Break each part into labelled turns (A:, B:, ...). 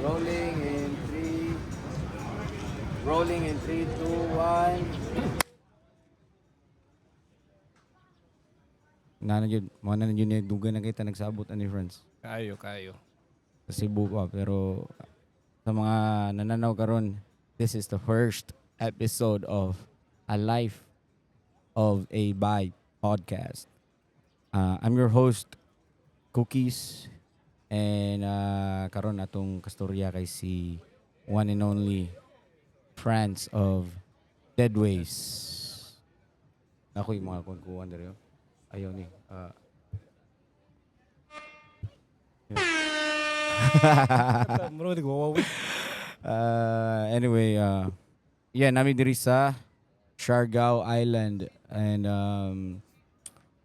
A: Rolling in three. Rolling in three, two, one. Mo na yun dugan na kita nagsabot ani friends.
B: Kayo.
A: Sa Cebu pa pero sa mga nananaw karon, this is the first episode of A Life of a Bi podcast. I'm your host Cookies and karon atong kastorya kay si one and only Franz of Deadways. Ako yung mga kunkuhan dere. Ayaw ni.
B: Bro, nagwawawi.
A: Anyway, yeah, nami diri sa Siargao Island and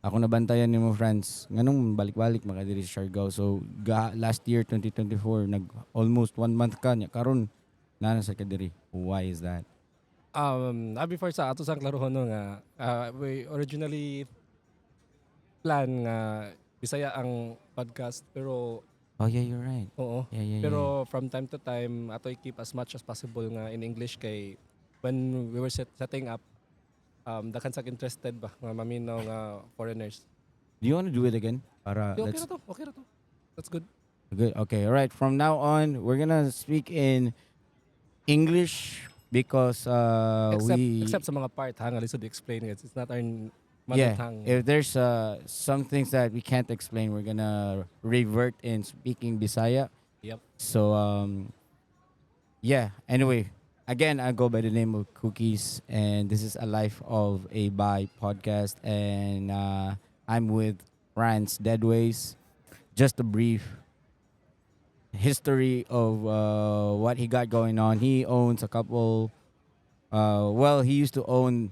A: ako nabantayan ni mo friends nganong balik-balik maka diri sa Siargao. So last year 2024 nag almost 1 month ka nya karon nana sa kadiri. Why is that?
B: Before sa ato sang klarohon no nga, we originally plan nga Bisaya ang podcast pero
A: Oh yeah, you're right.
B: oo.
A: Yeah.
B: Pero from time to time ato keep as much as possible nga in English kay when we were setting up daghan sa interested ba nga maminaw nga foreigners.
A: Do you want to do it again? Para
B: Okay
A: let's
B: ra to. Okay ra to. That's good.
A: good. Okay, all right. From now on, we're gonna speak in English because
B: Except sa mga part ha nga lisod explain it. It's not our mother
A: yeah,
B: tongue.
A: if there's some things that we can't explain, we're gonna revert in speaking Bisaya.
B: Yep.
A: So yeah. Anyway, again, I go by the name of Cookies, and this is A Life of a Bi podcast, and I'm with Franz Deadways. Just a brief history of what he got going on. He owns a couple. Well, he used to own.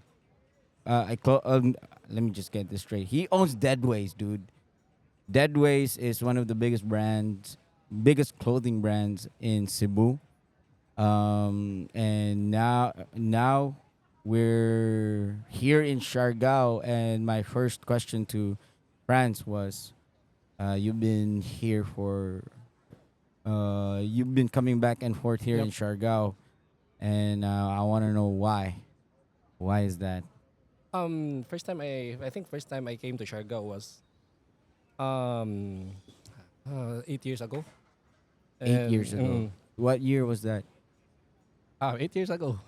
A: Let me just get this straight. He owns Deadways, dude. Deadways is one of the biggest clothing brands in Cebu. And now we're here in Siargao, and my first question to France was, you've been here for, you've been coming back and forth here
B: Yep.
A: in Siargao, and I want to know why. Why is that?
B: First time I came to Siargao was um 8 years ago.
A: 8 years ago. What year was that?
B: 8 years ago.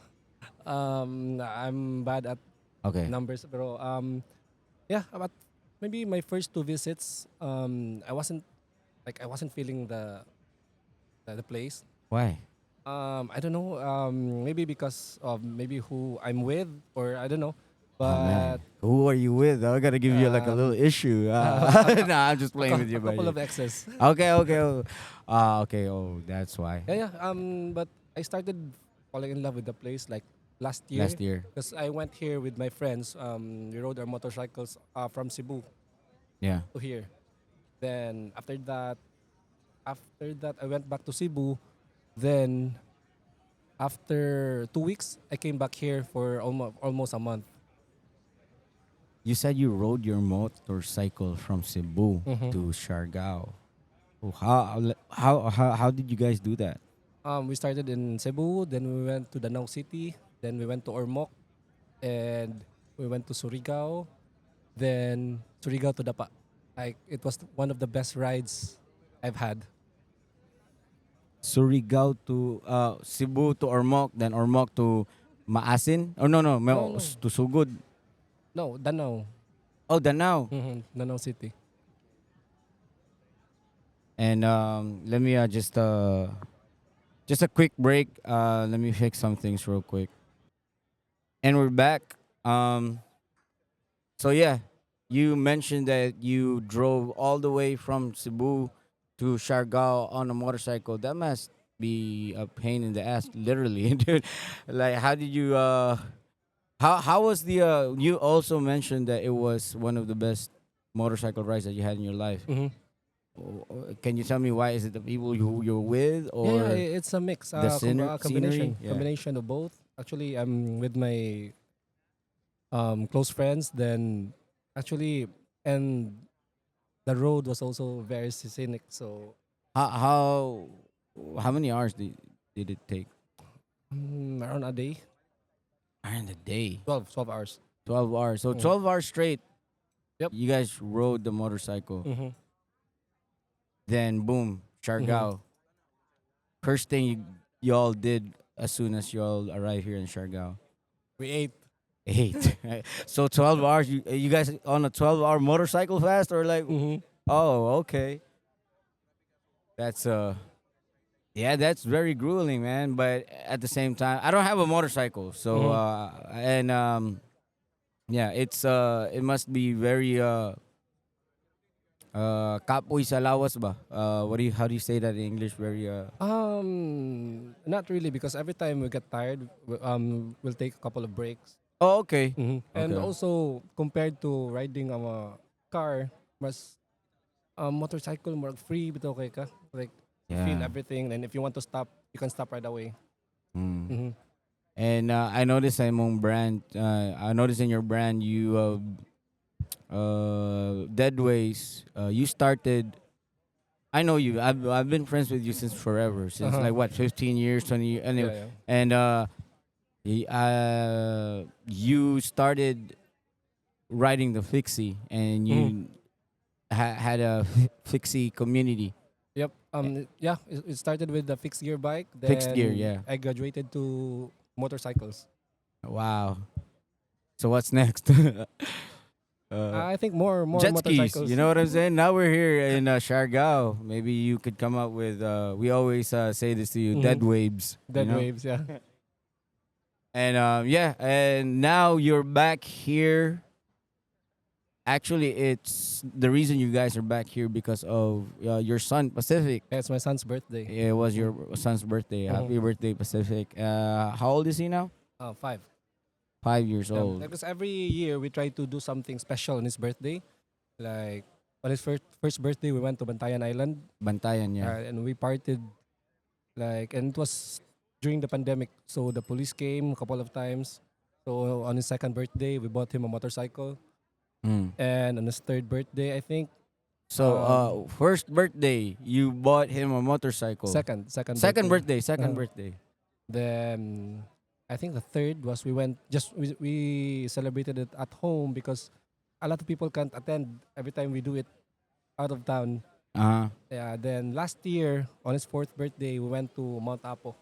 B: I'm bad at
A: Okay.
B: numbers pero yeah, about maybe my first two visits I wasn't feeling the place.
A: Why?
B: I don't know, maybe because of maybe who I'm with or I don't know.
A: Oh man,
B: But
A: who are you with? I gotta give you like a little issue. Nah, I'm just playing with you,
B: a couple
A: buddy.
B: of exes.
A: Okay. Okay. Oh, that's why.
B: Yeah. But I started falling in love with the place like last year.
A: Last year.
B: Because I went here with my friends. We rode our motorcycles from Cebu
A: Yeah.
B: to here. Then after that, I went back to Cebu. Then after 2 weeks, I came back here for almost a month.
A: You said you rode your motorcycle from Cebu
B: Mhm.
A: to Siargao. Oh, how did you guys do that?
B: We started in Cebu, then we went to Danau City, then we went to Ormoc, and we went to Surigao, then Surigao to Dapa. Like it was one of the best rides I've had.
A: Surigao to Cebu to Ormoc, then Ormoc to Maasin. Oh no,
B: No.
A: to Sugod.
B: No, Danau.
A: Oh, Danao.
B: Danau City.
A: And let me just a quick break. Let me fix some things real quick. And we're back. So yeah, you mentioned that you drove all the way from Cebu to Siargao on a motorcycle. That must be a pain in the ass, literally, dude. Like, how did you? How was the? You also mentioned that it was one of the best motorcycle rides that you had in your life.
B: Mhm.
A: Can you tell me why? Is it the people you're with, or
B: Yeah, it's a mix.
A: the
B: Combination.
A: scenery? Yeah.
B: Combination of both. Actually, I'm with my close friends. Then actually, and the road was also very scenic. So
A: How How many hours did it take?
B: Around a day,
A: In the day.
B: 12 hours.
A: 12 hours. So
B: Mm.
A: 12 hours straight.
B: Yep.
A: You guys rode the motorcycle.
B: Mm-hmm.
A: Then boom,
B: Mm-hmm.
A: Siargao. First thing y'all did as soon as y'all arrived here in Siargao.
B: We ate.
A: Eight. So 12 hours. You guys on a 12-hour motorcycle fast or like?
B: Mm-hmm.
A: Oh, okay. That's Yeah, that's very grueling, man. But at the same time, I don't have a motorcycle, so
B: Mm-hmm.
A: and yeah, it must be very kapoy sa lawas ba? How do you say that in English? Very
B: Not really, because every time we get tired, we'll take a couple of breaks.
A: Oh, okay.
B: And
A: Okay.
B: also compared to riding a car, mas motorcycle more free bito okay ka. Like you feel
A: Yeah.
B: everything, and if you want to stop, you can stop right away.
A: Mm.
B: Mm-hmm.
A: And I noticed sa imong brand, I noticed in your brand you Deadways, you started. I know you. I've been friends with you since forever, since
B: Uh-huh.
A: like what 15 years, 20 years. Anyway,
B: Yeah, yeah.
A: and you started riding the fixie, and
B: Mm-hmm.
A: you had a fixie community,
B: Yep. Yeah, it started with the fixed gear bike,
A: fixed gear.
B: then
A: Yeah.
B: I graduated to motorcycles.
A: Wow. So what's next?
B: I think more
A: Jet skis. You
B: motorcycles.
A: know what I'm saying? Now we're here in Siargao. Maybe you could come up with. We always say this to you,
B: Mm-hmm.
A: dead waves. You
B: Dead
A: know.
B: waves, yeah.
A: And yeah, and now you're back here. Actually, it's the reason you guys are back here because of your son Pacific.
B: Yeah, it's my son's birthday.
A: It was
B: Mm-hmm.
A: your son's birthday.
B: Mm-hmm.
A: Happy birthday, Pacific. How old is he now?
B: 5.
A: 5 years
B: Yeah,
A: old.
B: because every year we try to do something special on his birthday. Like on his first birthday, we went to Bantayan Island,
A: Bantayan, yeah.
B: and we partied. And it was during the pandemic, so the police came a couple of times. So on his second birthday, we bought him a motorcycle,
A: Mm.
B: and on his third birthday, I think,
A: So,
B: um,
A: first birthday, you bought him a motorcycle.
B: second
A: Second
B: birthday.
A: birthday, second
B: Uh,
A: birthday.
B: then I think the third was we celebrated it at home because a lot of people can't attend every time we do it out of town.
A: Uh huh.
B: Yeah. Then last year on his fourth birthday, we went to Mount Apo.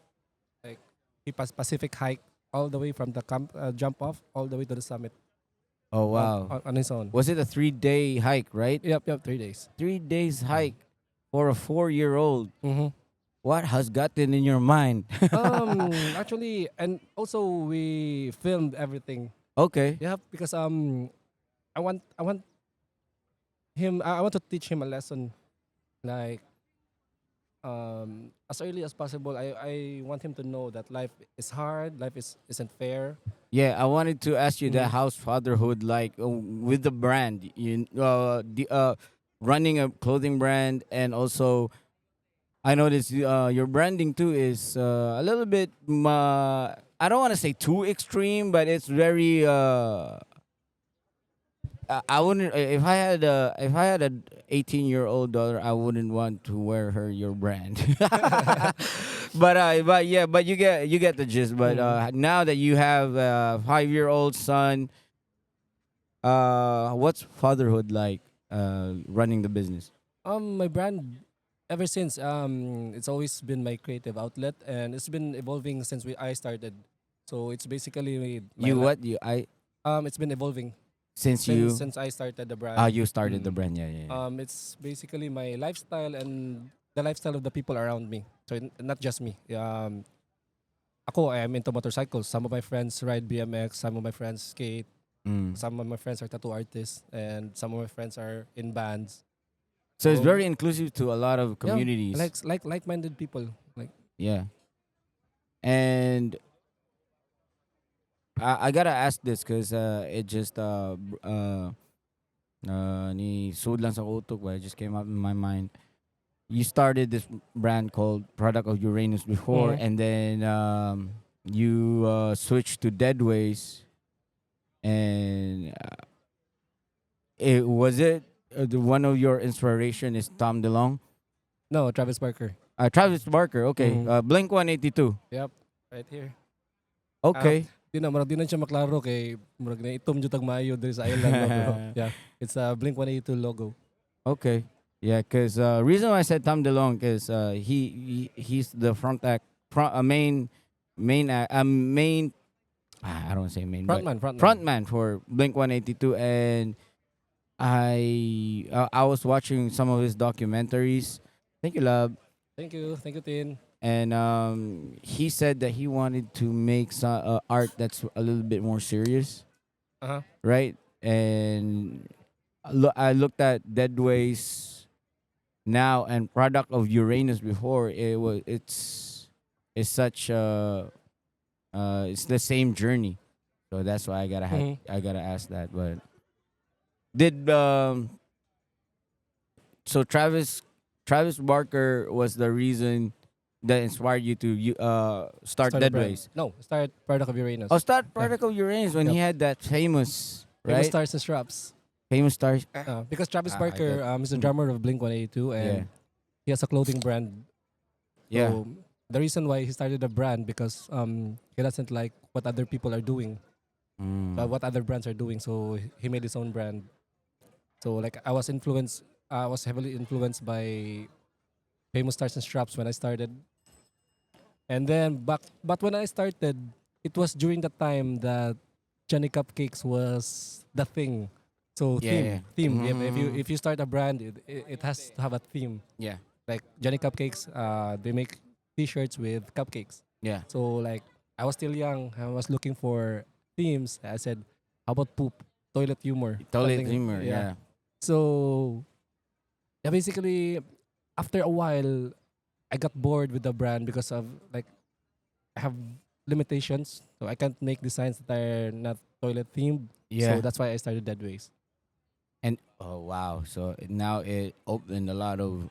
B: Like he passed Pacific hike all the way from the camp jump off all the way to the summit
A: Oh wow.
B: on his own.
A: Was it a 3-day hike, right?
B: Yep, 3 days.
A: 3 days hike for a 4-year-old.
B: Mm-hmm.
A: What has gotten in your mind?
B: Actually, and also we filmed everything.
A: Okay.
B: Yeah, because I want him. I want to teach him a lesson, like as early as possible. I want him to know that life is hard. Life isn't fair.
A: Yeah, I wanted to ask you
B: Mm-hmm.
A: that how's fatherhood like with the brand? Running a clothing brand, and also I noticed your branding too is a little bit. I don't want to say too extreme, but it's very. I wouldn't if I had a 18-year-old daughter, I wouldn't want to wear her your brand. But yeah, but you get the gist. But
B: Mm-hmm.
A: now that you have a 5-year-old son, what's fatherhood like? Running the business.
B: My brand, ever since, it's always been my creative outlet, and it's been evolving since I started. So it's basically
A: You what you I
B: it's been evolving
A: since
B: since
A: you
B: since I started the brand.
A: you started the
B: Mm.
A: brand, yeah, yeah, yeah.
B: It's basically my lifestyle and the lifestyle of the people around me. So not just me. Ako, I am into motorcycles. Some of my friends ride BMX. Some of my friends skate.
A: Mm.
B: Some of my friends are tattoo artists, and some of my friends are in bands.
A: So it's
B: So
A: very inclusive to a lot of
B: yeah,
A: communities.
B: like-minded people. Like
A: Yeah. And I gotta ask this because it just ni sud lang sa utok, but it just came up in my mind. You started this brand called Product of Uranus before,
B: Mhm.
A: and then you switched to Deadways, and it was it one of your inspiration is Tom DeLonge.
B: No, Travis Barker.
A: Travis Barker. Okay.
B: Mhm.
A: Blink 182.
B: Yep, right here. Ah,
A: Okay.
B: di na siya maklaro kay murag na itom jud tag maayo diri sa island ba pero yeah, it's a Blink 182 logo.
A: Okay. Yeah, because reason why I said Tom DeLonge is he's the main I don't wanna say main but
B: Frontman.
A: frontman for Blink 182, and I was watching some of his documentaries. Thank you, love.
B: Thank you. Thank you, Tin.
A: And he said that he wanted to make some art that's a little bit more serious,
B: Uh-huh.
A: right? And I looked at Deadways now and product of Uranus before. It's such it's the same journey, so that's why
B: Mhm.
A: I gotta ask that. But did so Travis Barker was the reason that inspired you to start
B: Start a brand.
A: Deadways.
B: No, start product of Uranus.
A: Oh, start
B: Yeah.
A: Particle Uranus when
B: Yep.
A: he had that famous,
B: Famous
A: right?
B: stars and straps.
A: Famous stars.
B: Because Travis
A: I get.
B: Barker is the drummer of Blink 182
A: Yeah,
B: and he has a clothing brand.
A: yeah.
B: So the reason why he started a brand because he doesn't like what other people are doing,
A: Mm.
B: what other brands are doing. So he made his own brand. So like I was heavily influenced by famous stars and straps when I started. And then but when I started, it was during the time that Johnny Cupcakes was the thing. So
A: Yeah, yeah.
B: theme.
A: Mm.
B: If you start a brand, it has to have a theme.
A: Yeah,
B: Like Johnny Cupcakes, they make T-shirts with cupcakes.
A: yeah.
B: So like I was still young, I was looking for themes. I said, how about poop, toilet humor,
A: Toilet
B: something.
A: humor.
B: Yeah.
A: Yeah.
B: So yeah, basically after a while, I got bored with the brand because of like I have limitations, so I can't make designs that are not toilet themed. So
A: Yeah.
B: that's why I started Deadways.
A: And oh wow, so now it opened a lot of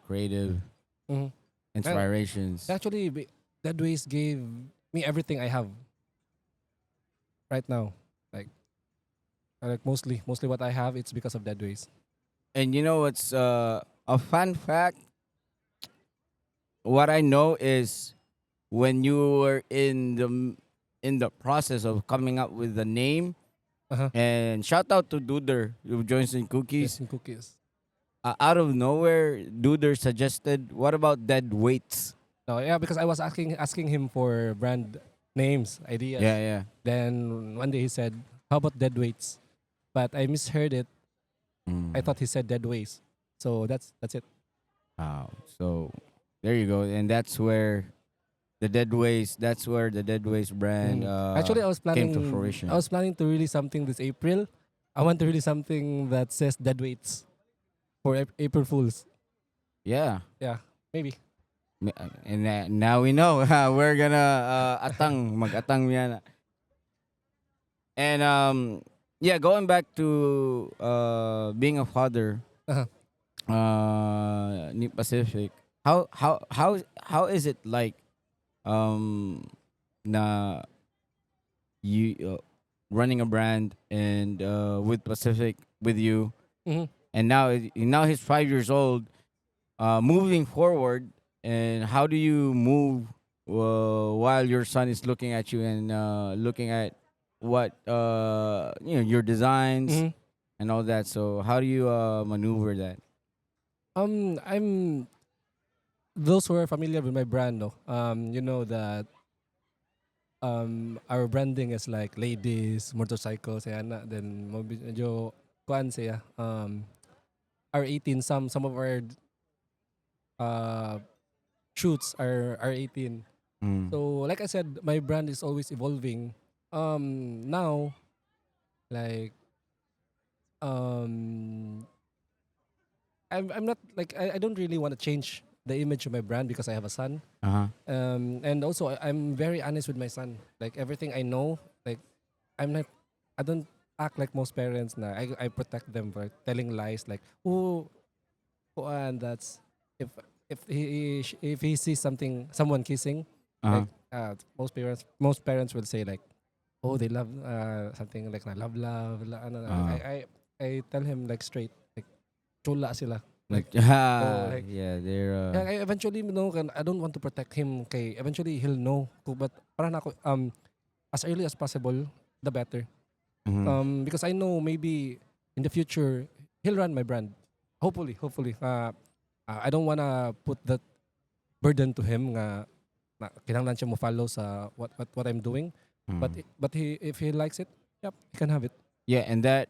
A: creative
B: Mm-hmm. And
A: inspirations.
B: actually, Deadways gave me everything I have right now. Like, mostly what I have, it's because of Deadways.
A: And you know what's a fun fact? What I know is when you were in the process of coming up with the name,
B: Uh huh.
A: and shout out to Duder who joins in
B: Yes,
A: cookies.
B: and cookies.
A: Out of nowhere, Duder suggested, "What about dead weights?"
B: No, yeah, because I was asking him for brand names,
A: Yeah,
B: ideas.
A: yeah.
B: Then one day he said, "How about Deadweights?" But I misheard it. I
A: Mm.
B: thought he said Deadways. So that's it.
A: Wow. So there you go, and that's where the Dead Ways brand
B: Mhm. Actually,
A: came to fruition.
B: I was planning to release something this April. I want to release something that says dead weights for April Fools.
A: Yeah.
B: Yeah, maybe.
A: And now we know we're gonna mag-atang yan. And yeah, going back to being a father,
B: Uh-huh.
A: ni Pacific. How is it like um na you running a brand and with Pacific with you,
B: Hmm.
A: and now he's 5 years old, moving forward, and how do you move while your son is looking at you and looking at what your designs
B: Hmm.
A: and all that, so how do you maneuver that?
B: I'm those who are familiar with my brand, no. You know that our branding is like ladies, motorcycles, and then medyo kuan siya. R18. Some of our uh shoots are R18.
A: Mm.
B: So like I said, my brand is always evolving. Now like um I'm not like I don't really want to change the image of my brand because I have a son.
A: Uh-huh.
B: And also I'm very honest with my son. Like everything I know, like I'm not I don't act like most parents na. I protect them for telling lies like, oh, and that's if if he sees someone kissing,
A: Uh-huh.
B: like most parents will say like, oh, they love something like na love ano,
A: Uh-huh.
B: I tell him like straight like chula sila. Like,
A: Ah,
B: like
A: yeah, they're
B: yeah, eventually I don't want to protect him kay eventually he'll know but para na ako as early as possible the better.
A: mhm.
B: Because I know maybe in the future he'll run my brand. Hopefully. I don't wanna put that burden to him nga na kinahanglan siya mo follow sa what I'm doing.
A: Mm.
B: But he if he likes it, yep, he can have it.
A: Yeah, and that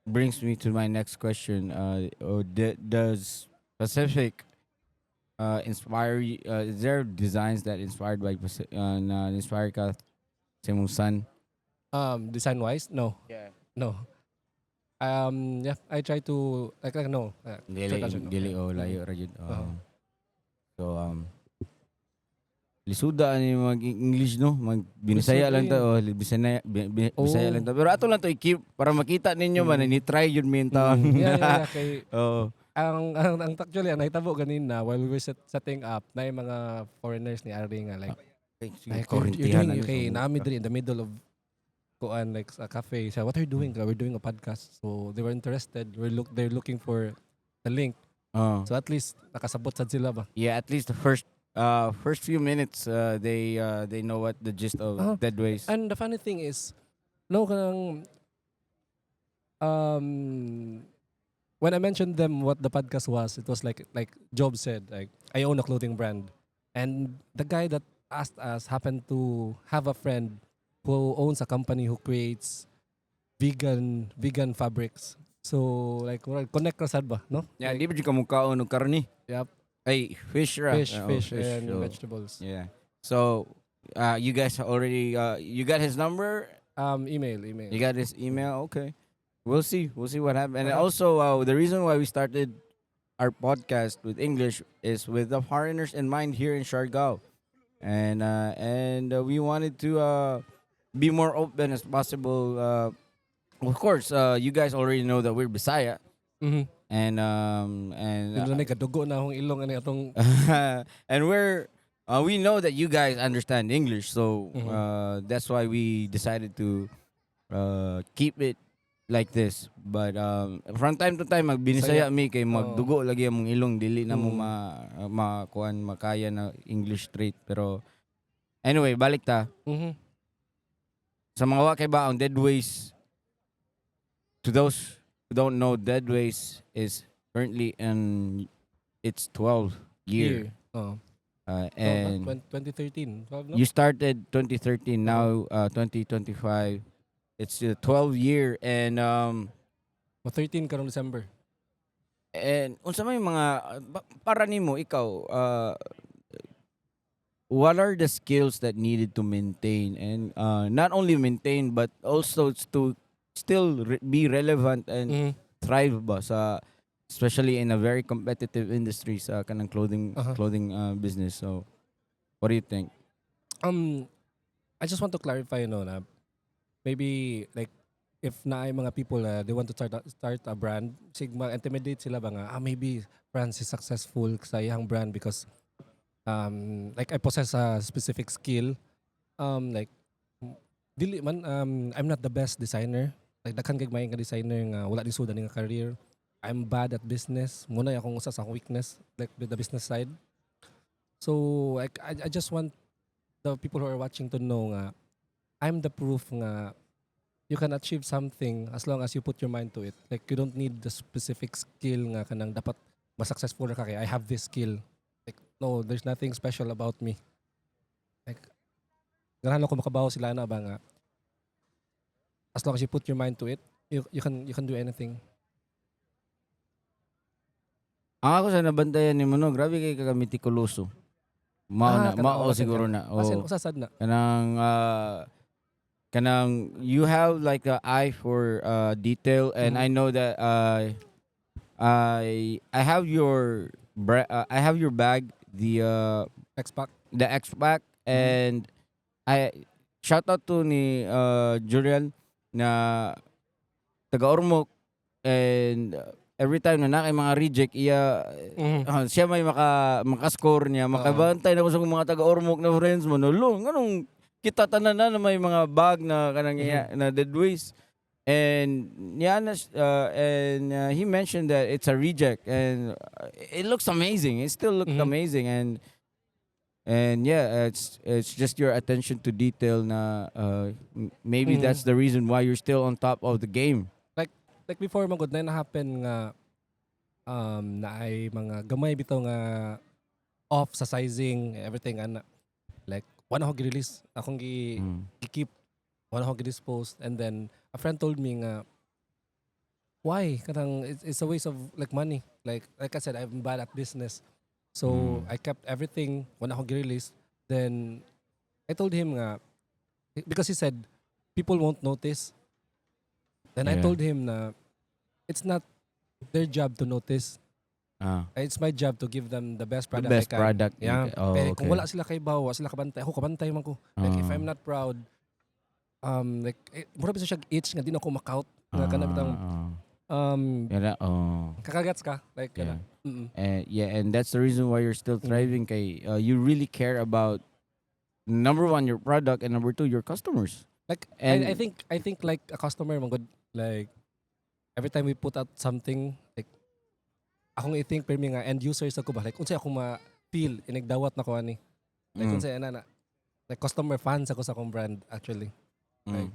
A: brings me to my next question. Does Pacific inspire you? Is there designs that inspired by na inspired ka sa imong son?
B: Design wise, no,
A: Yeah.
B: no. Yeah, I try to like no. Short answer, no.
A: Dili
B: Yeah.
A: o layo ra jud.
B: Uh-huh.
A: So lisuda ani mag English no, mag Binisaya
B: Lisod,
A: lang ta
B: eh.
A: o Bisaya lang
B: Oh.
A: ta. Pero ato lang to i-keep para makita ninyo man ni try jud mi in town.
B: Yeah. Kay
A: Oo.
B: ang actually ang nahitabo ganina while we were setting up na yung mga foreigners ni Ari nga like you're
A: Korintihan
B: doing
A: na
B: okay
A: sa
B: nami diri in the middle of kuan like a cafe. So what are you doing? We're doing a podcast. So they were interested. They're looking for the link.
A: Oh.
B: So at least nakasabot sad sila ba.
A: Yeah, at least the first few minutes they know what the gist
B: Uh-huh.
A: of Deadways.
B: And the funny thing is no kanang when I mentioned them what the podcast was, it was like Job said, like I own a clothing brand, and the guy that asked us happened to have a friend who owns a company who creates vegan fabrics. So like connect ra sad ba, no?
A: Yeah,
B: Like,
A: di ba di ka mukhaon og karni?
B: yep,
A: Ay, fish ra.
B: fish and
A: so,
B: vegetables.
A: yeah. So, you guys already you got his number?
B: Email.
A: You got his email? Okay. We'll see. We'll see what happens. And
B: Uh-huh.
A: also, the reason why we started our podcast with English is with the foreigners in mind here in Siargao. And we wanted to be more open as possible. Of course, you guys already know that we're Bisaya,
B: Mhm.
A: and
B: Yun lang kadugo na akong ilong ani atong
A: and we know that you guys understand English, so
B: Mhm.
A: that's why we decided to keep it like this. But from time to time magbinisaya
B: Saya.
A: mi kay
B: Oo.
A: magdugo lagi among ilong dili na mo
B: Mm.
A: kuan makaya na English straight. Pero anyway, balik ta
B: Mhm.
A: sa mga wa kay ba ang Deadways. To those who don't know, Deadways is currently in its 12th year.
B: Oh.
A: And
B: 2013. 12, no?
A: you started 2013, now 2025. It's the 12th year and
B: 13 karong December.
A: unsa may mga para nimo ikaw what are the skills that needed to maintain and not only maintain but also to still be relevant and
B: Mhm.
A: thrive ba sa especially in a very competitive industry sa kanang clothing
B: Uh-huh.
A: business. So what do you think?
B: I just want to clarify na maybe like if na ay mga people they want to start a brand, sigma intimidate sila ba nga maybe Franz is successful sa iyang brand because like I possess a specific skill. Like dili man I'm not the best designer. Like daghan kay maayong nga designer nga wala di sudan nga career. I'm bad at business. Muna akong usa sa akong weakness like with the business side. So like I just want the people who are watching to know nga I'm the proof nga you can achieve something as long as you put your mind to it. Like you don't need the specific skill nga kanang dapat ma-successful ka kay I have this skill. Like no, there's nothing special about me. Like ganahan ko makabaho sila na ba nga as long as you put your mind to it, you can do anything.
A: Ang ako sa nabantayan ni no, grabe kay kamitikuloso. Mao siguro na.
B: As in, usasad na.
A: Kanang you have like a eye for detail and I know that I have your I have your bag, the
B: X-Pac.
A: X-Pac, and I shout out to ni Juriel na taga Ormoc, and every time na nakay mga reject siya may maka-score niya, makabantay na ko sa mga taga Ormoc na friends mo no, anong kita tanan na may mga bag na kanang na Deadways. And he mentioned that it's a reject, and it looks amazing. It still looked
B: Mhm.
A: amazing, and yeah, it's just your attention to detail. Na maybe
B: Mhm.
A: that's the reason why you're still on top of the game.
B: Like like before man gud na happen nga na ay mga gamay bitaw nga off sa sizing everything ana. Like one ako gi-release akong
A: Mm.
B: gi-keep one ako gi-dispose and then a friend told me nga why kanang it's a waste of like money. Like I said I'm bad at business. So
A: Mm.
B: I kept everything when ako gi-release. Then I told him nga because he said people won't notice. Then I
A: Yeah.
B: told him na it's not their job to notice. It's my job to give them the best
A: The
B: product I
A: best
B: can.
A: product you
B: Yeah.
A: can. Oh,
B: Kaya kung
A: okay.
B: wala sila kay bawa, sila kabantay, ako kabantay man ko. Like if I'm not proud, like mura bisa siya itch nga di na ko makaut nga kana bitang
A: Uh,
B: um
A: yeah. Oh,
B: kakagats ka like
A: yeah.
B: kana. Mm.
A: And yeah, and that's the reason why you're still
B: Mm.
A: thriving. Kay you really care about number one your product, and number two your customers.
B: Like
A: And
B: I think like a customer man good like every time we put out something like akong i-think per mi nga end users ako ba like unsay ako ma feel inigdawat na ko ani. Like
A: mm,
B: unsay ana na like customer fans ako sa akong brand actually.
A: mm,
B: Like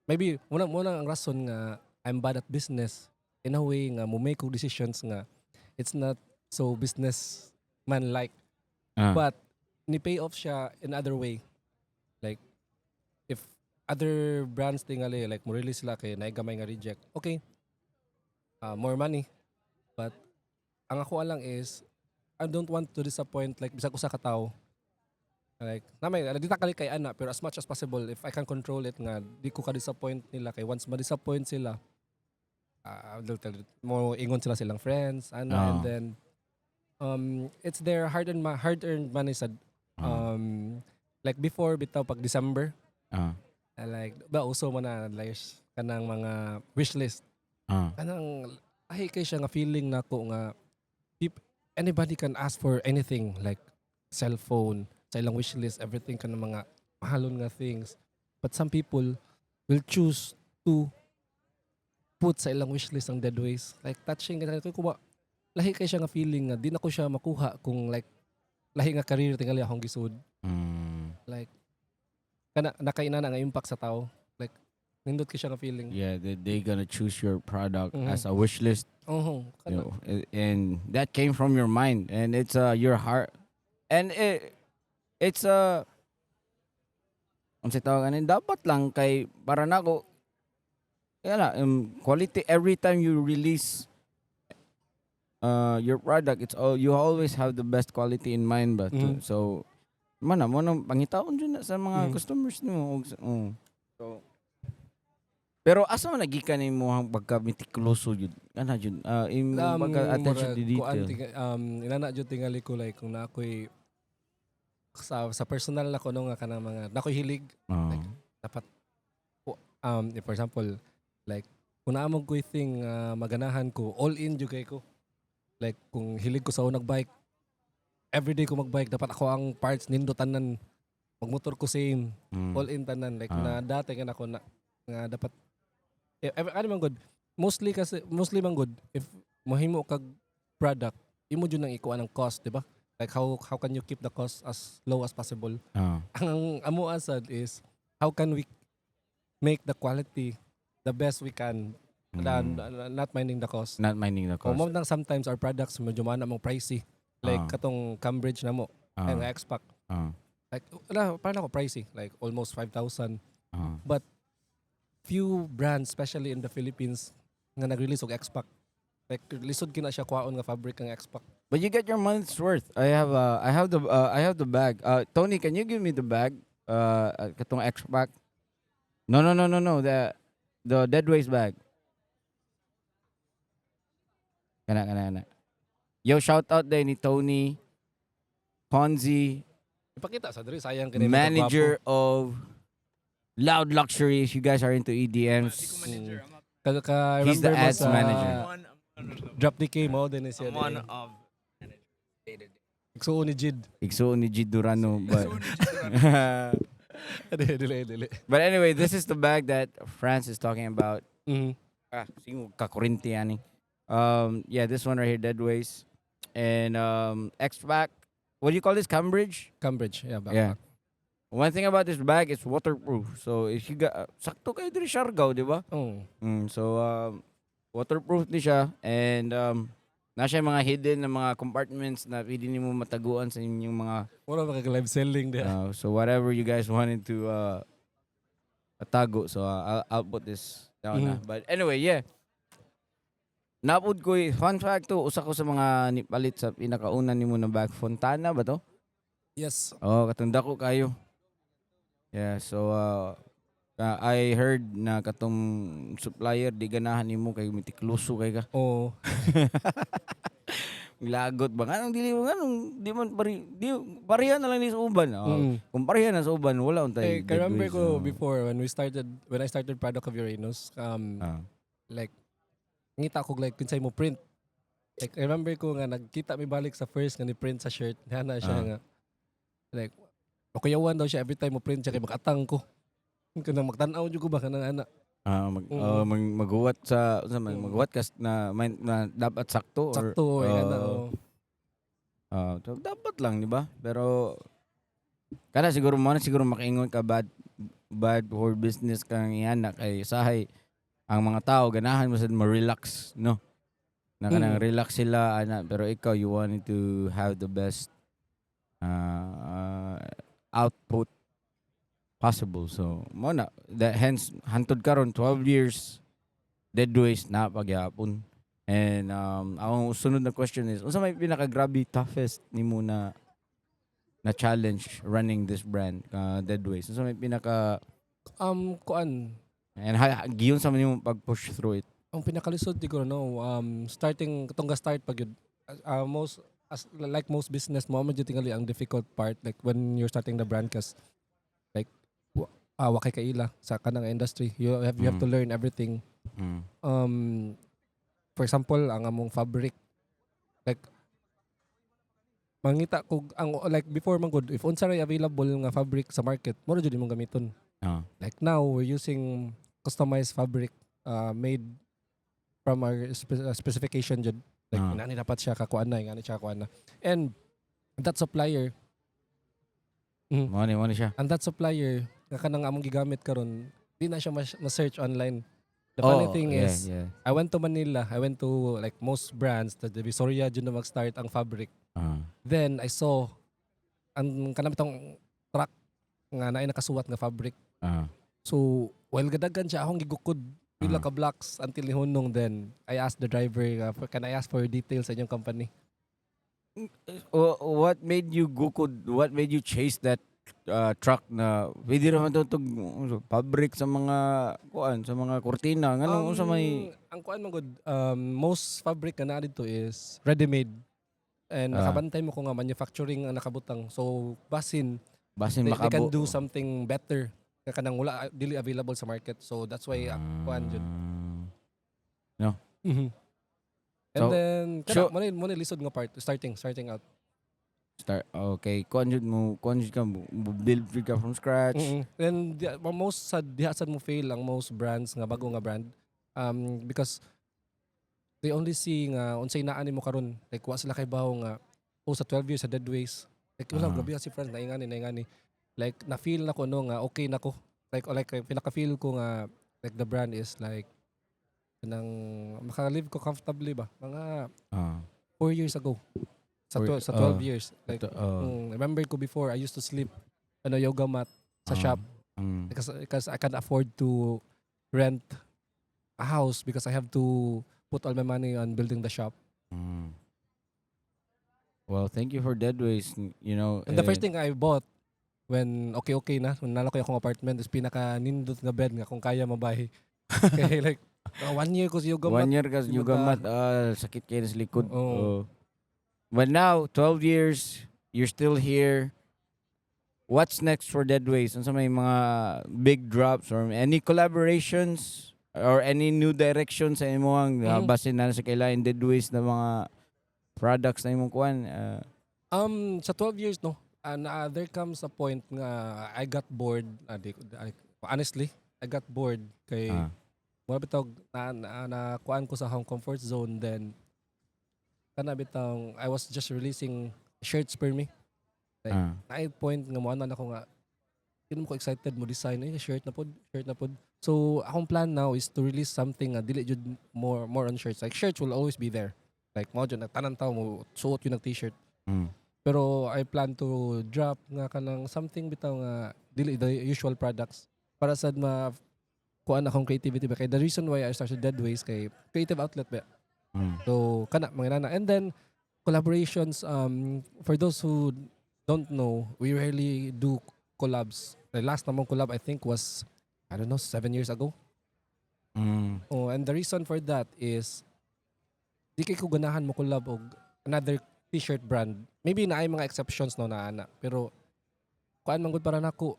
B: maybe muna ang rason nga I'm bad at business in a way nga mo make og decisions nga it's not so business man like
A: uh,
B: but ni pay off siya in other way like if other brands tingali like mo release sila kay naigamay nga reject okay more money but ang ako lang is I don't want to disappoint like bisag usa ka tawo like namay di ta kali kay ana pero as much as possible if I can control it nga di ko ka disappoint nila kay once ma-disappoint sila they'll tell mo ingon sila silang friends ana and
A: uh,
B: then it's their hard earned money sa
A: uh,
B: um like before bitaw pag December
A: uh,
B: like ba uso man na like kanang mga wish list
A: uh,
B: kanang ay kay siya nga feeling nako nga if anybody can ask for anything like cellphone sa ilang wish list everything kanang mga mahalon nga things but some people will choose to put sa ilang wish list ang Deadways like touching ka ko ba lahi kay siya nga feeling nga di na ko siya makuha kung like lahi nga career tingali akong gisud
A: mm.
B: like kana nakaina na nga impact sa tao like nindot kay siya nga feeling
A: Yeah, they gonna choose your product
B: mhm
A: as a wish list. You
B: kana
A: know, and that came from your mind, and it's your heart, and it's ang sa tawag anin, dapat lang kay para nako quality every time you release your product. It's all you always have the best quality in mind, but
B: mhm
A: so mana mo nang pangitaon dyan na sa mga
B: mhm
A: customers nimo. So pero asa man nagikan nimo ang pagka meticuloso jud kana jud imong pagka attention
B: murag
A: to
B: kuan
A: detail.
B: inana jud tingali ko like kung na ako'y sa personal na ko no nga kanang mga nakoy hilig
A: Oh.
B: like dapat if for example like kung naamog ko thing maganahan ko all in jud kay ko like kung hilig ko sa unang bike everyday ko magbike dapat ako ang parts nindo tanan magmotor ko same
A: Mm.
B: all in tanan like
A: Ah.
B: na dati nga ako na nga dapat ano man good mostly man good if mohimo kag product imo jud nang ikuha ng cost di ba like how can you keep the cost as low as possible
A: Ah.
B: ang amo asad is how can we make the quality the best we can
A: Mm.
B: not minding the cost
A: Not minding the
B: o
A: cost.
B: mo nang sometimes our products medyo mana mong pricey like
A: Ah.
B: katong Cambridge na mo ay
A: Ah.
B: nga X-Pac
A: Ah.
B: like wala paano ako pricey like almost 5,000
A: Ah.
B: few brands especially in the Philippines nga nag-release og X-Pac like lisod kina siya kwaon nga fabric ang X-Pac
A: But you get your money's worth. I have the bag. Tony, can you give me the bag? Katong X pack. No. The Deadways bag. Kana. Yo, shout out day ni Tony Ponzi,
B: ipakita sa diri sayang kini mga gwapo
A: manager of Loud Luxury. If you guys are into EDMs,
B: ka
A: he's the
B: remember mo
A: ads
B: sa
A: manager.
B: Drop DK mo din siya
C: I'm one
B: din
C: of
B: so ni Jid
A: Igsuon ni Jid Durano, but
B: Dili.
A: But anyway, this is the bag that France is talking about.
B: Mhm.
A: Singo kakurinti yani. Yeah, this one right here, Deadways. And X-Pack. What do you call this? Cambridge?
B: Cambridge, yeah,
A: Yeah.
B: backpack.
A: One thing about this bag, it's waterproof. So if you got, sakto kayo diri Siargao, di ba?
B: Oh.
A: So waterproof ni siya. And na siya mga hidden na mga compartments na pwede nimo mataguan sa inyong mga
B: Wala ba live selling dia?
A: so whatever you guys wanted to tago. So I'll put this down na.
B: Mhm.
A: But anyway, yeah. Napod ko fun fact to, usa ko sa mga nipalit sa pinakauna nimo na bag. Fontana ba to?
B: Yes.
A: Oh, katunda ko kayo. Yeah, so I heard na katong supplier di ganahan nimo kay mitikluso kay ka.
B: Oh.
A: Lagot ba nganong dili mo nganong di man di pareha na lang ni sa uban. Oh,
B: Mm.
A: kung pareha na sa uban wala untay.
B: I remember ko before when I started product of Uranus, like ngita ko like kinsay mo print. Like I remember ko nga nagkita mi balik sa first nga ni print sa shirt. Hana siya nga like makuyawan daw siya every time mo print siya kay makatang ko. Kanang magtan-aw jud ko ba kanang ana.
A: Maghuwat maghuwat kas na dapat sakto or
B: Sakto ay ana.
A: so dapat lang di ba? Pero kada siguro mo na siguro makaingon ka bad for business kang iana kay sahay ang mga tao ganahan mo sad ma-relax no. Na kanang relax sila ana pero ikaw you wanted to have the best output possible. So mo na that hence hantod karon 12 years Deadways na pagyapon. And ang sunod na question is unsa may pinaka-grabe toughest nimo na challenge running this brand Deadways? Unsa may pinaka
B: Kuan
A: and giyon sa nimo pag-push through it?
B: ang pinakalisod siguro no starting katong start pag yun like most business mo medyo tingali ang difficult part like when you're starting the brand cause like wakay kaila sa kanang industry you have to learn everything. For example ang among fabric like mangita ko ang like before man good if unsa ray available nga fabric sa market mo jud imong gamiton. Like now we're using customized fabric made from our specification jud like inani dapat siya kakuan na ingani siya kakuan na and that supplier
A: Mo ni siya.
B: and that supplier nga kanang among gigamit karon di na siya ma-search online. The funny thing is I went to Manila, I went to like most brands the Visoria jud na mag-start ang fabric. Then I saw ang kanang bitong truck nga naay nakasuwat nga fabric. So while gadagan siya akong gigukod pila ka blocks until nihunong then I asked the driver can I ask for details sa inyong company.
A: What made you what made you chase that truck na pwede naman to fabric sa mga kuan sa mga kurtina ngano sa may
B: ang kuan man good most fabric na dito is ready made and nakabantay mo ko nga manufacturing ang nakabutang so basin they can do something better nga kanang wala dili available sa market so that's why kuan jud
A: no.
B: And
A: so,
B: then kana mo ni lisod nga part starting out
A: okay kuan jud ka build ka from scratch.
B: And most diha sad mo fail ang most brands nga bago nga brand because they only see nga unsay naa nimo karon like wa sila kay bawo nga sa 12 years sa Deadways like wala grabe si Franz naingani like na feel na ko no nga okay na ko like pinaka feel ko nga like the brand is like nang maka-live ko comfortably ba mga 4 years ago sa 12 years like remember ko before I used to sleep yoga mat sa shop because I can't afford to rent a house because I have to put all my money on building the shop.
A: Well, thank you for Deadways, you know.
B: And the first thing I bought when okay na, when nalaki akong apartment is pinaka nindot nga bed nga kung kaya mabahi. Okay, like 1 year ko sa yoga mat.
A: 1 year ka sa yoga mat, sakit kayo sa likod. But now, 12 years, you're still here. What's next for Deadways? Ano sa may mga big drops or any collaborations or any new directions sa imong basin na sa kailangan Deadways na mga products na imong kuan?
B: Sa 12 years no, And there comes a point nga I got bored. Honestly, I got bored kay
A: Ah,
B: mo bitaw na kuan ko sa home comfort zone, then kana bitaw I was just releasing shirts per me. Like
A: ah,
B: na point nga mo na ako nga hindi ko excited mo design shirt na pod. So akong plan now is to release something dili jud more on shirts. Like shirts will always be there. Like mo jud tanan tawo mo suot yung t-shirt.
A: mm,
B: Pero I plan to drop nga kanang something bitaw nga dili the usual products para sad ma kuan akong creativity ba kay the reason why I started Deadways kay creative outlet ba.
A: mm,
B: So kana mga nana, and then collaborations, for those who don't know, we rarely do collabs. The last namong collab I think was I don't know 7 years ago.
A: mm,
B: Oh, and the reason for that is di kay ko ganahan mo collab og another t-shirt brand. Maybe na ay mga exceptions no na ana, pero kuan man gud para nako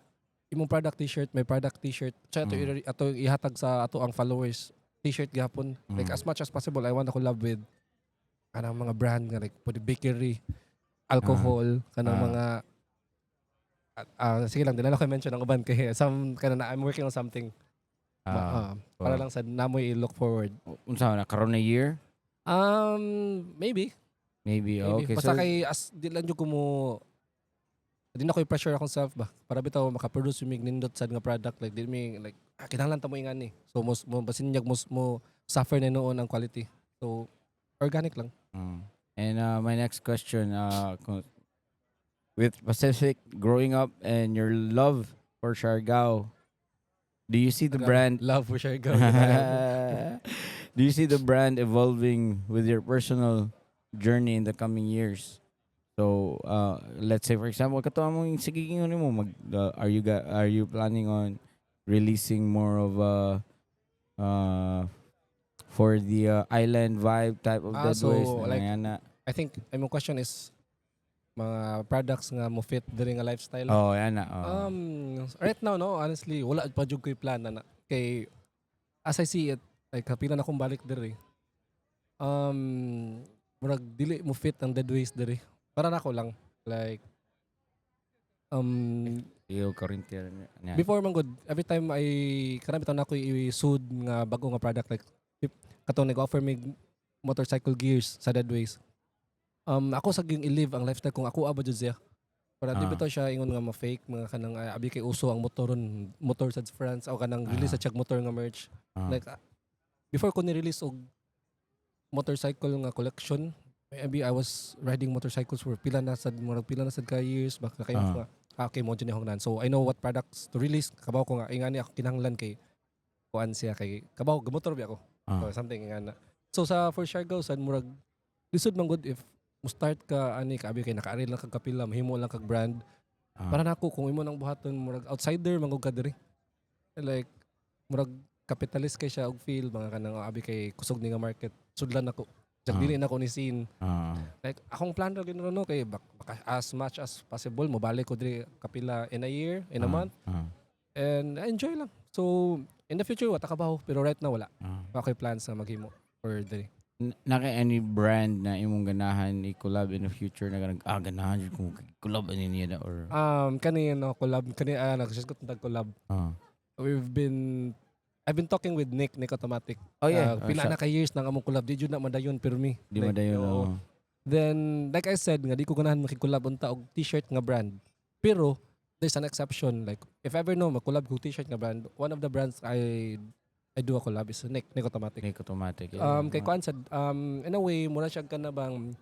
B: imong product t-shirt, may product t-shirt. Sa ato,
A: mm,
B: ato ihatag sa ato ang followers t-shirt gihapon. Like
A: mm.
B: as much as possible I want to collab with kanang mga brand nga like pwede bakery,
A: Ah,
B: alcohol, kanang
A: ah,
B: mga sige lang, di na lang ko mention ang uban kay some kana na I'm working on something.
A: ah.
B: Para
A: Oh.
B: lang sa namoy i-look forward.
A: Unsa na karon na year?
B: Maybe,
A: Maybe.
B: maybe.
A: Okay,
B: Basta
A: so
B: kay as di lang jud ko mo di na ko i-pressure akong self ba para bitaw maka-produce yung nindot sad nga product like di mi like kinahanglan ta mo ingan ni. So mo basin mo suffer na noon ang quality. So organic lang.
A: mm. And my next question with Pacific growing up and your love for Siargao, do you see the brand
B: Love for sure go.
A: do you see the brand evolving with your personal journey in the coming years? So, let's say for example, kato mo sige mo are you planning on releasing more of for the island vibe type of
B: So
A: Deadways
B: like
A: na
B: I think my question is mga products nga mo fit diri nga lifestyle.
A: oh yan na
B: Right now no, honestly wala pa jud ko'y plan na kay as I see it like kapila na akong balik diri. Murag dili mo fit ang Deadways diri. Para nako lang like
A: iyo Corinthian niya.
B: before man good every time I kana bitaw na ako i-sud nga bago nga product like katong nag-offer mig motorcycle gears sa Deadways. Ako sa ging i-live ang lifestyle kung ako aba jud siya. Para di
A: Ah.
B: bitaw siya ingon nga ma-fake mga kanang abi kay uso ang motor sa France o kanang release sa chag motor nga merch. Like before ko ni-release og motorcycle nga collection, maybe I was riding motorcycles for pila na sad ka years baka kayo nga okay mo dyan yung so I know what products to release kabaw ko nga ingani ako kinahanglan kay kuan siya kay kabaw gamotor bi ako so, something nga na so sa for Siargao sad murag lisod man good if mo start ka ani ka abi kay naka-aril lang kag kapila mahimo lang kag brand para nako kung imo nang buhaton murag outsider mangog ka diri like murag capitalist kay siya og feel mga kanang abi kay kusog ni nga market sudlan ako jag dili na ko ni scene like akong plan ra gyud no kay baka as much as possible mo balik ko diri kapila in a year in a month and I enjoy lang so in the future wata kabaho pero right now wala okay plans na maghimo for diri
A: naka any brand na imong ganahan i-collab in the future na ganahan jud kung collab ani niya or
B: kani no collab kani nagsis ko tag collab I've been talking with Nick Automatic.
A: oh yeah
B: Pila na ka years nang among collab di jud na madayon pero me.
A: di
B: Like,
A: madayon
B: Then like I said nga di ko ganahan makikollab unta og t-shirt nga brand. Pero there's an exception like if ever no mag-collab ko t-shirt nga brand, one of the brands I do a collab is Nick Automatic.
A: automatic
B: Kay kuan sad in a way mura siya kana bang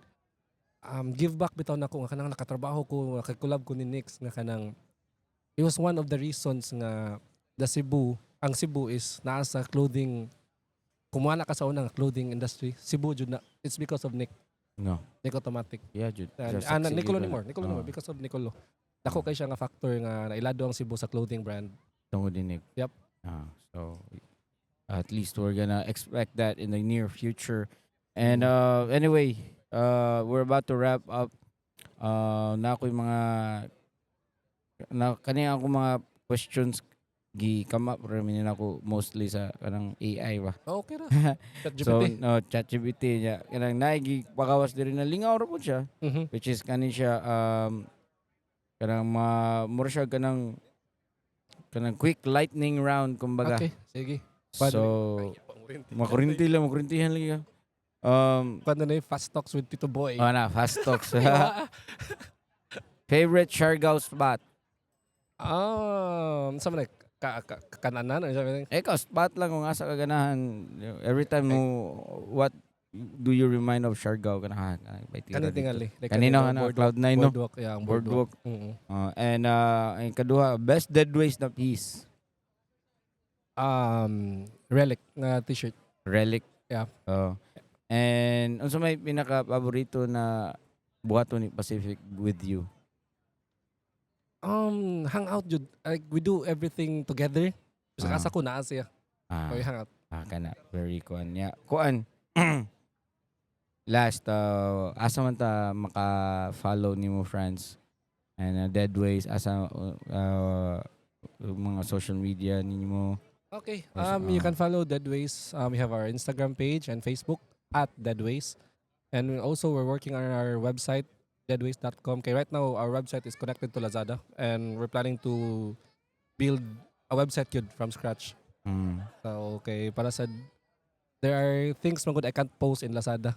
B: give back bitaw nako nga kanang nakatrabaho ko nakakollab ko ni Nick nga kanang it was one of the reasons nga ang Cebu is naa sa clothing kumuha ka sa unang clothing industry Cebu jud na it's because of Nick
A: no
B: Automatic
A: yeah jud
B: Nicolo Nimor because of Nicolo dako kay siya nga factor nga nailado ang Cebu sa clothing brand
A: tungod din
B: Yep.
A: So at least we're gonna expect that in the near future and anyway we're about to wrap up na ako yung mga kani ako mga questions come up ramin ako mostly sa kanang AI ba.
B: Okay ra
A: So
B: ChatGPT
A: ChatGPT niya kanang naigi pagawas diri na lingaw ra pud siya which is kani siya Kanang mura siya kanang quick lightning round kumbaga.
B: Okay, sige.
A: So makurintihan lagi ka.
B: Paano na yung fast talks with Tito Boy?
A: Fast talks. Favorite Siargao spot?
B: Saan man kananan? Or something?
A: Ikaw, spot lang kung asa ka ganahan. Every time mo, what do you remind of Siargao? Ganahan.
B: Kanina tingali. Like
A: Kanina, Cloud9, no?
B: Boardwalk. Yeah, ang
A: Boardwalk.
B: boardwalk.
A: And ang kaduha, best Deadways na piece.
B: Relic na t-shirt.
A: Relic.
B: Yeah.
A: And unsa may pinaka-paborito na buhaton ni Pacific with you?
B: Hang out jud. Like we do everything together. Sa
A: Ah.
B: kasa ko naa siya. So hang out.
A: Kana very kuan niya. Kuan. Last asa man ta maka-follow nimo Franz and Deadways asa mga social media ninyo.
B: Okay.
A: Yes,
B: You can follow Deadways. We have our Instagram page and Facebook at Deadways. And also we're working on our website deadways.com. Okay, right now our website is connected to Lazada and we're planning to build a website yun from scratch. So okay, para sa there are things man good I can't post in Lazada.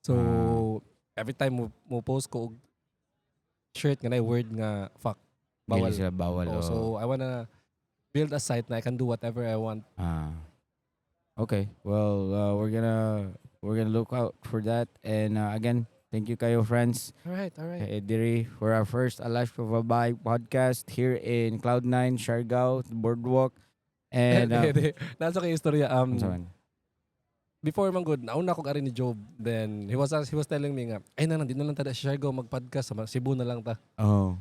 B: So every time mo post ko og shirt nga na word nga fuck bawal.
A: Sila bawal.
B: So I wanna build a site na I can do whatever I want.
A: Okay. Well, we're gonna look out for that. And again, thank you kayo friends.
B: All right.
A: Kay Diri for our first A Life of a Bye podcast here in Cloud9 Siargao Boardwalk. And
B: nasa kay istorya
A: unsa man?
B: before man good nauna ko ari ni Job, then he was telling me nga ay na din na lang tada sa Siargao mag-podcast sa Cebu na lang ta.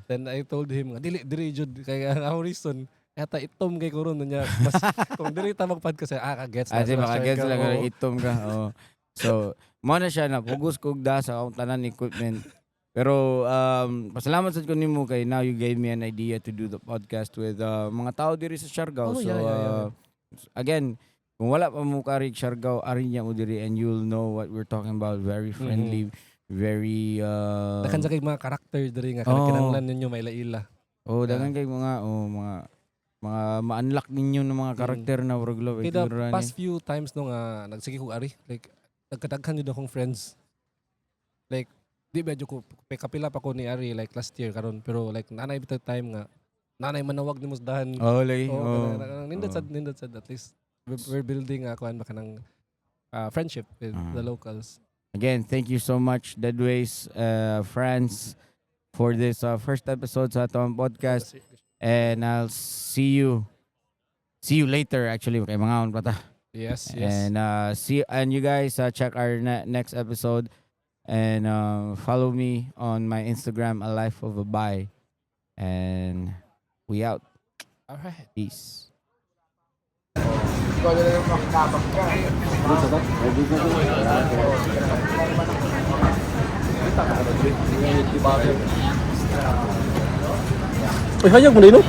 B: Then I told him nga dili jud kay ang reason yata itom kay koron niya mas kung dili ta mag-podcast gets na.
A: Makagets lang nga itom ka. So mo na siya na pugos kog da sa akong tanan equipment. Pero pasalamat sad ko nimo kay now you gave me an idea to do the podcast with mga tao diri sa Siargao.
B: Yeah.
A: Again, kung wala pa mo kari Siargao, ari niya mo diri and you'll know what we're talking about. Very friendly, very
B: Dakan sa kay mga karakter diri nga kinahanglan ninyo maila-ila.
A: Dagan kay mga ma-unlock ninyo ng mga karakter na urog
B: Kaya the past few times no nga nagsige ko ari like nagkadaghan jud akong friends. Like di medyo ko kapila pa ko ni ari like last year karon pero like nanay bitaw time nga nanay manawag ni musdahan. Nindot sad at least we're building kuan baka ng friendship with the locals.
A: Again, thank you so much Deadways friends for this first episode sa atong podcast. And I'll see you later actually kay mga pa ta.
B: Yes.
A: And you guys check our next episode and follow me on my Instagram A Life of a Bye. And we out.
B: All right.
A: Peace.
B: Uy, hayag mo na yun?